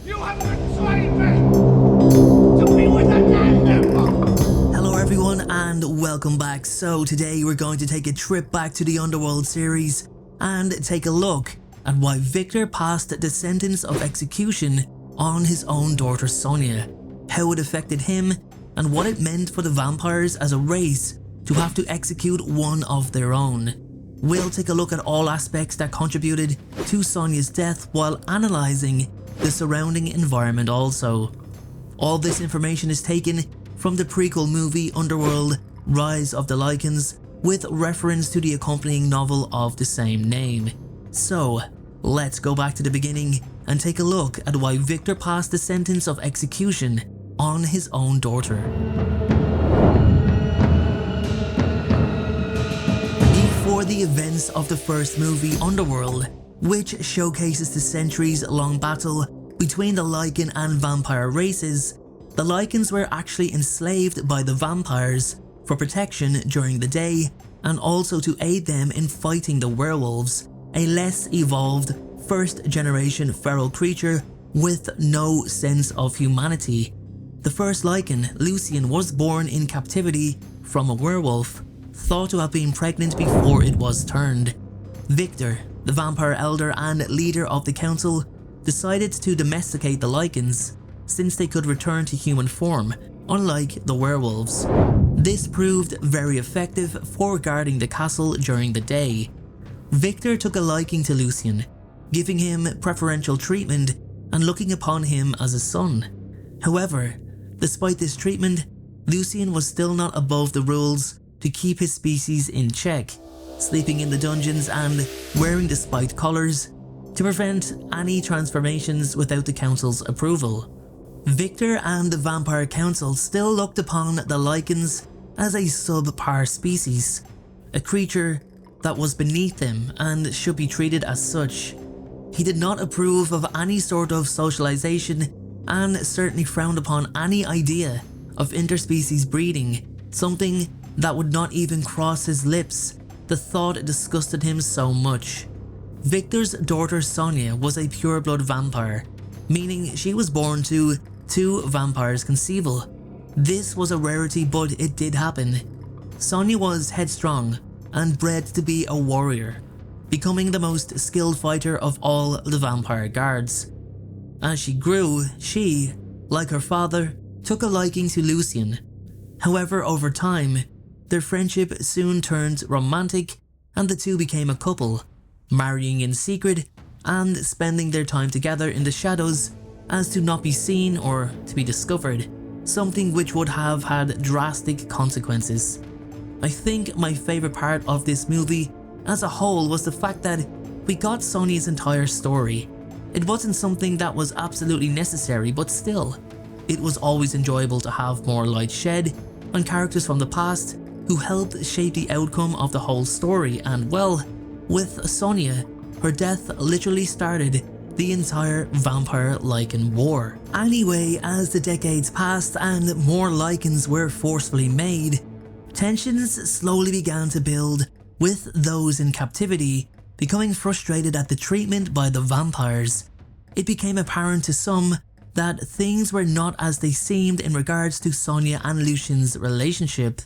You have betrayed me to be with an animal! Hello everyone and welcome back. So today we're going to take a trip back to the UnderWorld series and take a look at why Viktor passed the sentence of execution on his own daughter Sonja, how it affected him, and what it meant for the vampires as a race to have to execute one of their own. We'll take a look at all aspects that contributed to Sonja's death while analysing the surrounding environment also. All this information is taken from the prequel movie UnderWorld: Rise of the Lycans, with reference to the accompanying novel of the same name. So, let's go back to the beginning and take a look at why Viktor passed the sentence of execution on his own daughter. Before the events of the first movie UnderWorld, which showcases the centuries-long battle between the Lycan and vampire races, the Lycans were actually enslaved by the vampires for protection during the day and also to aid them in fighting the werewolves, a less evolved first-generation feral creature with no sense of humanity. The first Lycan, Lycan, was born in captivity from a werewolf, thought to have been pregnant before it was turned. Viktor, the vampire elder and leader of the council, decided to domesticate the Lycans since they could return to human form, unlike the werewolves. This proved very effective for guarding the castle during the day. Viktor took a liking to Lycan, giving him preferential treatment and looking upon him as a son. However, despite this treatment, Lycan was still not above the rules to keep his species in check, sleeping in the dungeons and wearing the spiked collars to prevent any transformations without the council's approval. Viktor and the Vampire Council still looked upon the Lycans as a subpar species, a creature that was beneath them and should be treated as such. He did not approve of any sort of socialization and certainly frowned upon any idea of interspecies breeding, something that would not even cross his lips. The thought disgusted him so much. Viktor's daughter Sonja was a pure-blood vampire, meaning she was born to two vampires conceivable. This was a rarity, but it did happen. Sonja was headstrong and bred to be a warrior, becoming the most skilled fighter of all the vampire guards. As she grew, she, like her father, took a liking to Lycan. However, over time, their friendship soon turned romantic and the two became a couple, marrying in secret and spending their time together in the shadows as to not be seen or to be discovered, something which would have had drastic consequences. I think my favourite part of this movie as a whole was the fact that we got Sonja's entire story. It wasn't something that was absolutely necessary, but still, it was always enjoyable to have more light shed on characters from the past who helped shape the outcome of the whole story. And well, with Sonja, her death literally started the entire vampire Lycan war. Anyway, as the decades passed and more Lycans were forcefully made, tensions slowly began to build, with those in captivity becoming frustrated at the treatment by the vampires. It became apparent to some that things were not as they seemed in regards to Sonja and Lycan's relationship.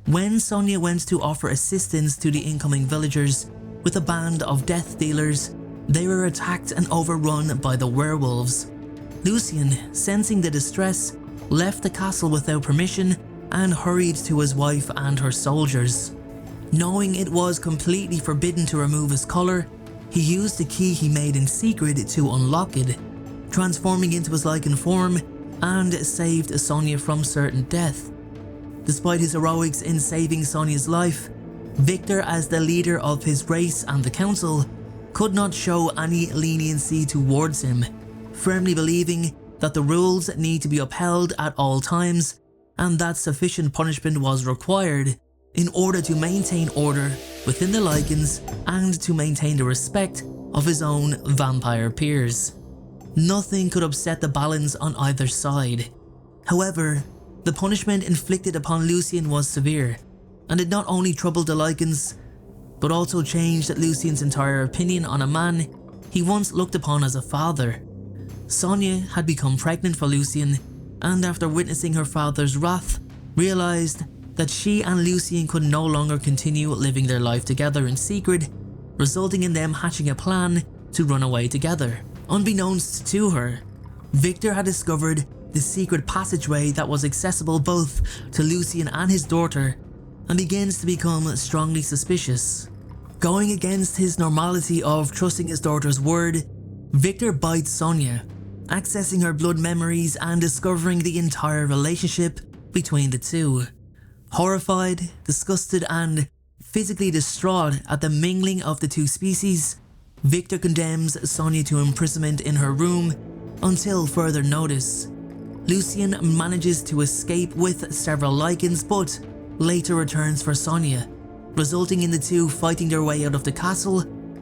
When Sonja went to offer assistance to the incoming villagers with a band of death dealers, they were attacked and overrun by the werewolves. Lycan, sensing the distress, left the castle without permission and hurried to his wife and her soldiers. Knowing it was completely forbidden to remove his collar, he used the key he made in secret to unlock it, transforming into his Lycan form, and saved Sonja from certain death. Despite his heroics in saving Sonja's life, Viktor, as the leader of his race and the council, could not show any leniency towards him, firmly believing that the rules need to be upheld at all times and that sufficient punishment was required in order to maintain order within the Lycans and to maintain the respect of his own vampire peers. Nothing could upset the balance on either side. However, the punishment inflicted upon Lycan was severe, and it not only troubled the Lycans, but also changed Lycan's entire opinion on a man he once looked upon as a father. Sonja had become pregnant for Lycan, and after witnessing her father's wrath, realized that she and Lycan could no longer continue living their life together in secret, resulting in them hatching a plan to run away together. Unbeknownst to her, Viktor had discovered the secret passageway that was accessible both to Lycan and his daughter, and begins to become strongly suspicious. Going against his normality of trusting his daughter's word, Viktor bites Sonja, accessing her blood memories and discovering the entire relationship between the two. Horrified, disgusted, and physically distraught at the mingling of the two species, Viktor condemns Sonja to imprisonment in her room until further notice. Lycan manages to escape with several Lycans, but later returns for Sonja, resulting in the two fighting their way out of the castle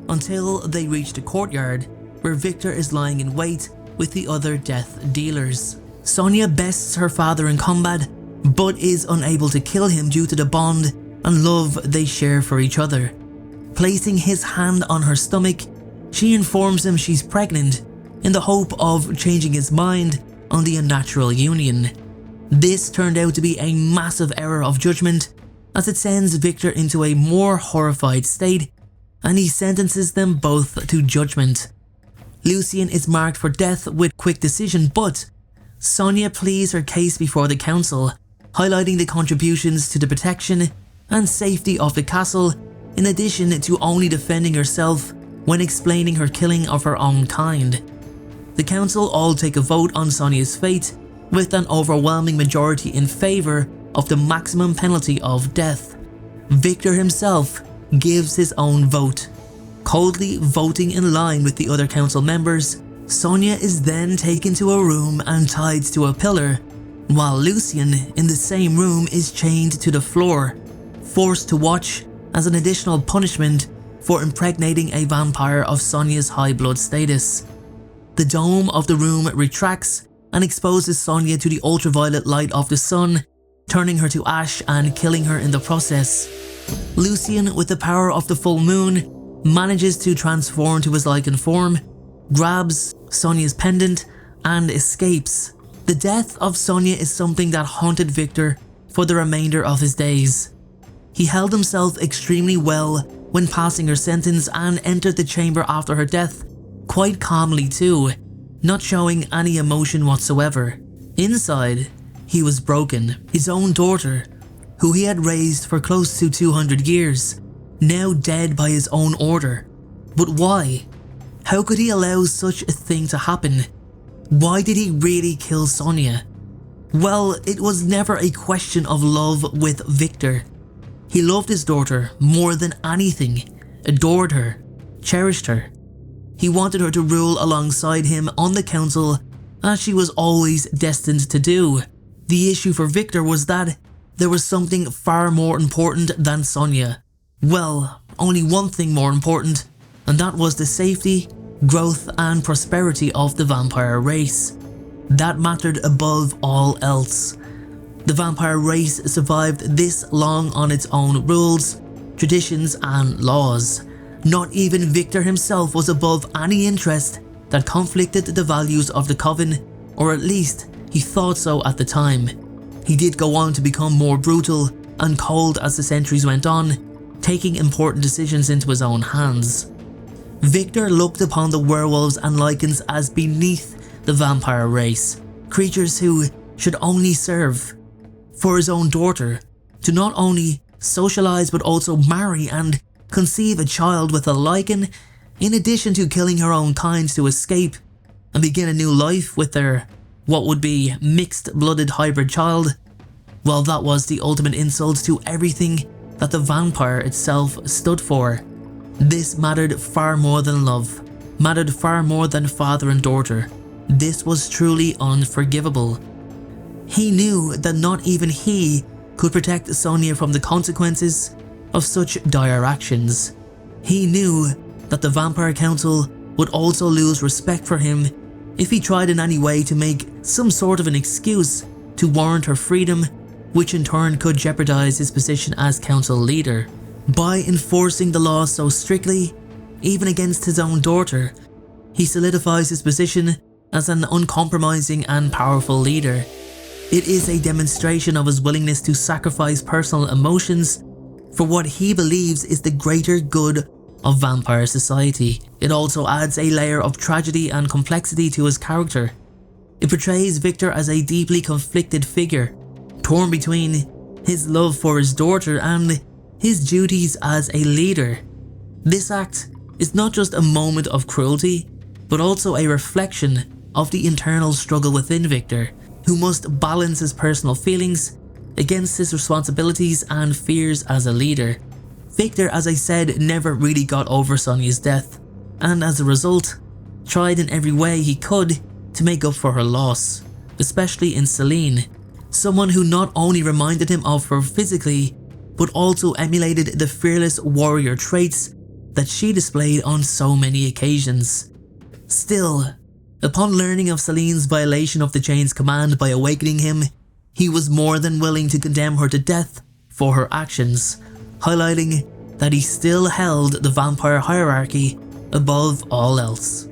until they reach the courtyard, where Viktor is lying in wait with the other death dealers. Sonja bests her father in combat, but is unable to kill him due to the bond and love they share for each other. Placing his hand on her stomach, she informs him she's pregnant in the hope of changing his mind on the unnatural union. This turned out to be a massive error of judgment, as it sends Viktor into a more horrified state, and he sentences them both to judgment. Lycan is marked for death with quick decision, but Sonja pleads her case before the council, highlighting the contributions to the protection and safety of the castle, in addition to only defending herself when explaining her killing of her own kind. The council all take a vote on Sonja's fate, with an overwhelming majority in favour of the maximum penalty of death. Viktor himself gives his own vote. Coldly voting in line with the other council members, Sonja is then taken to a room and tied to a pillar, while Lycan in the same room is chained to the floor, forced to watch as an additional punishment for impregnating a vampire of Sonja's high blood status. The dome of the room retracts and exposes Sonja to the ultraviolet light of the sun, turning her to ash and killing her in the process. Lycan, with the power of the full moon, manages to transform to his Lycan form, grabs Sonja's pendant, and escapes. The death of Sonja is something that haunted Viktor for the remainder of his days. He held himself extremely well when passing her sentence and entered the chamber after her death, quite calmly too, not showing any emotion whatsoever. Inside, he was broken. His own daughter, who he had raised for close to 200 years, now dead by his own order. But why? How could he allow such a thing to happen? Why did he really kill Sonja? Well, it was never a question of love with Viktor. He loved his daughter more than anything, adored her, cherished her. He wanted her to rule alongside him on the council, as she was always destined to do. The issue for Viktor was that there was something far more important than Sonja. Well, only one thing more important, and that was the safety, growth and prosperity of the vampire race. That mattered above all else. The vampire race survived this long on its own rules, traditions and laws. Not even Viktor himself was above any interest that conflicted the values of the Coven, or at least he thought so at the time. He did go on to become more brutal and cold as the centuries went on, taking important decisions into his own hands. Viktor looked upon the werewolves and Lycans as beneath the vampire race, creatures who should only serve. For his own daughter, to not only socialize but also marry and conceive a child with a Lycan, in addition to killing her own kind to escape and begin a new life with their what would be mixed-blooded hybrid child, well, that was the ultimate insult to everything that the vampire itself stood for. This mattered far more than love, mattered far more than father and daughter. This was truly unforgivable. He knew that not even he could protect Sonja from the consequences of such dire actions. He knew that the Vampire Council would also lose respect for him if he tried in any way to make some sort of an excuse to warrant her freedom, which in turn could jeopardize his position as council leader. By enforcing the law so strictly, even against his own daughter, he solidifies his position as an uncompromising and powerful leader. It is a demonstration of his willingness to sacrifice personal emotions for what he believes is the greater good of vampire society. It also adds a layer of tragedy and complexity to his character. It portrays Viktor as a deeply conflicted figure, torn between his love for his daughter and his duties as a leader. This act is not just a moment of cruelty, but also a reflection of the internal struggle within Viktor, who must balance his personal feelings against his responsibilities and fears as a leader. Viktor, as I said, never really got over Sonja's death, and as a result, tried in every way he could to make up for her loss, especially in Celine, someone who not only reminded him of her physically, but also emulated the fearless warrior traits that she displayed on so many occasions. Still, upon learning of Celine's violation of the chain's command by awakening him, he was more than willing to condemn her to death for her actions, highlighting that he still held the vampire hierarchy above all else.